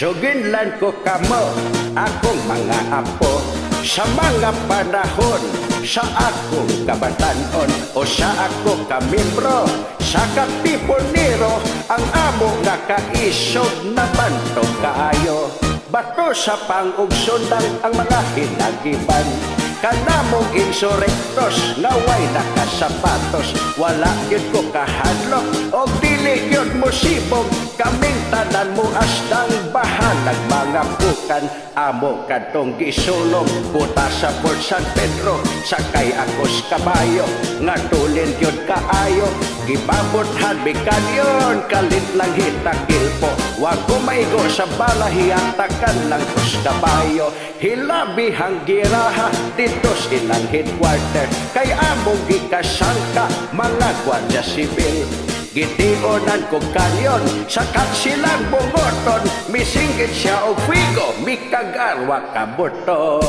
Suginlan ko kamo, akong mga apo, sa mga panahon, sa akong kabatanon, o sa ako kamembro, sa katipunero, ang amo nga kaisog na bantog kaayo. Bato sa pangugsundan ang mga hinagiban, kanamong insurektos, ngaway nakasapatos, wala yun ko kahadlok, o dili yun mo sibog, kaming tanan mo asdang bahalag mga pukan, amo katong gisulong, puta sa Port San Pedro, sakay akos kabayo, nga tulin yun kaayo, gibabot hadbikan yun, kalit lang hitakil po, wag kumaigo sa balahiya, takan lang kos kabayo, hilabi hang giraha, dito silang headquarter, kay among gikasangka, mga gwardiya sibil. Gitionan ko kanyon, sakat silang bungoton, misinggit siya o figo, mikagarwa kabuto.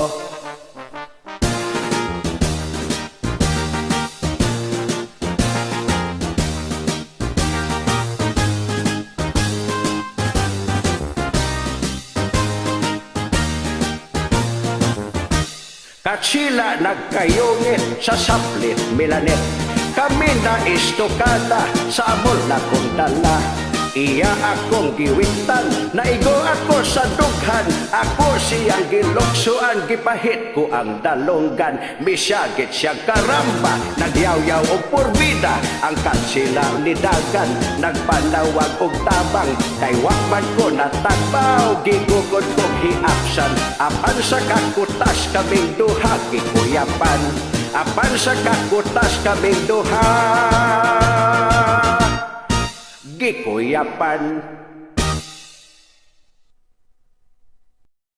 Katsila nagkayungit sa saplit milanet, kami na istokada sa amol na kong dala. Iya akong giwintan, naigo ako sa dughan, ako siyang giloksuan, gipahit ko ang dalonggan, misyagit siya karamba, nagyaw-yaw o purbida, ang kansila ni dagan, nagpanawag og tabang, kay wakman ko natagbaw, gigugod kong hiapsan, apan sa kakutas kaming duha gikuyapan, apan sa kakutas kaming duha gikuyapan.